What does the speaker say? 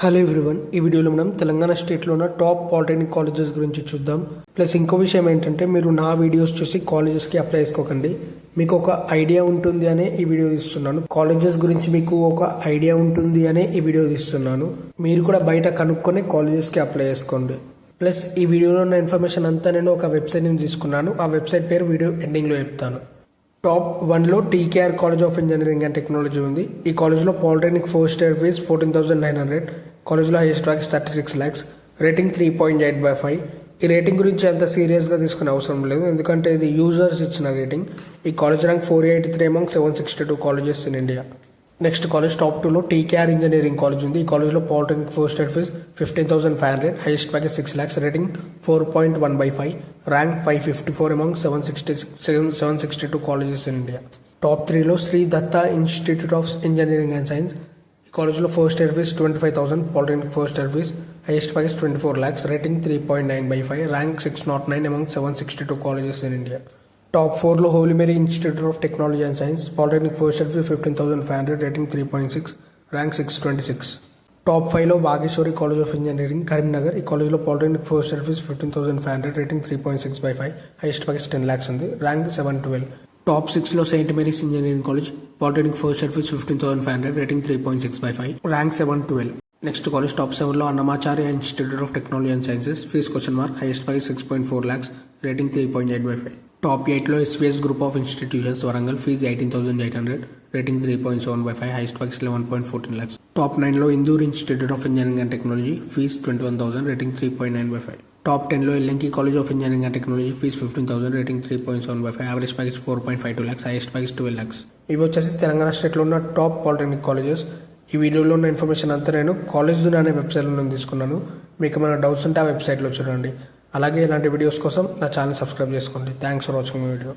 Hello everyone, ఈ వీడియోలో మనం తెలంగాణ స్టేట్లో ఉన్న టాప్ పాలిటెక్నిక్ కాలేజెస్ గురించి చూద్దాం. ప్లస్ ఇంకో విషయం ఏంటంటే, మీరు నా వీడియోస్ చూసి కాలేజెస్కి అప్లై చేసుకోకండి. మీకు ఒక ఐడియా ఉంటుంది అనే ఈ వీడియో తీస్తున్నాను. కాలేజెస్ గురించి మీకు ఒక ఐడియా ఉంటుంది అనే ఈ వీడియో తీస్తున్నాను. మీరు కూడా బయట కనుక్కొని కాలేజెస్కి అప్లై చేసుకోండి. ప్లస్ ఈ వీడియోలో ఉన్న ఇన్ఫర్మేషన్ అంతా నేను ఒక వెబ్సైట్ నుంచి తీసుకున్నాను. ఆ వెబ్సైట్ పేరు వీడియో ఎండింగ్లో చెప్తాను. టాప్ 1లో TKR college of engineering and technology ఉంది. ఈ కాలేజ్లో పాలిటెక్నిక్ ఫస్ట్ ఇయర్ ఫీజ్ 14,900. కాలేజ్లో హైయెస్ట్ ర్యాంక్ 36 lakhs. రేటింగ్ 3.8/5. ఈ రేటింగ్ గురించి అంత సీరియస్గా తీసుకునే అవసరం లేదు, ఎందుకంటే ఇది యూజర్స్ ఇచ్చిన రేటింగ్. ఈ college rank 483 among 762 colleges in India. Next college top 2లో టీకేఆర్ ఇంజనీరింగ్ కాలేజ్ ఉంది. ఈ కాలేజ్లో polytechnic first year fees 15,500. Highest package 6 lakhs. Rating 4.1/5. Rank 554 among 762 colleges in India. Top 3లో Sri Datta institute of engineering and science. ఈ కాలేజ్లో first year fees 25,000. Polytechnic first year fees. Highest package 24 lakhs. Rating 3.9/5. Rank 609 among 762 colleges in India. Top 4లో Holy Mary institute of technology and science. Polytechnic first year fees 15,500. Rating 3.6. Rank 626. Top 5లో Vageshwari college of engineering Karimnagar. ఈ కాలేజ్లో polytechnic first year fees 15,500. Rating 3.6/5. Highest package 10 lakhs ఉంది. Rank 712. Top 6లో Saint Mary's engineering college. Polytechnic first year fees 15,500. Rating 3.6/5. Rank 712. Next college top 7లో Annamacharya institute of technology and sciences. Fees (?). Highest package 6.4 lakhs. Rating 3.8/5. Top 8లో SVS group of institutions Warangal. Fees 18,800. Rating 3.7/5. Highest package 11.14 lakhs. Top 9లో Indur institute of engineering and technology. Fees 21,000. Rating 3.9/5. Top 10లో ఎల్ఎన్కి college of engineering and technology. Fees 15,000. Rating 3.7/5. Average package 4.52 lakhs. Highest package 12 lakhs. ఇవి వచ్చేసి తెలంగాణ స్టేట్లో ఉన్న top polytechnic colleges. ఈ వీడియోలో ఉన్న ఇన్ఫర్మేషన్ అంతా నేను కాలేజ్ దునియా అనే వెబ్సైట్లో నేను తీసుకున్నాను. మీకు ఏమైనా డౌట్స్ ఉంటే ఆ వెబ్సైట్లో చూడండి. అలాగే ఇలాంటి వీడియోస్ కోసం నా ఛానల్ సబ్స్క్రైబ్ చేసుకోండి. Thanks for watching my video.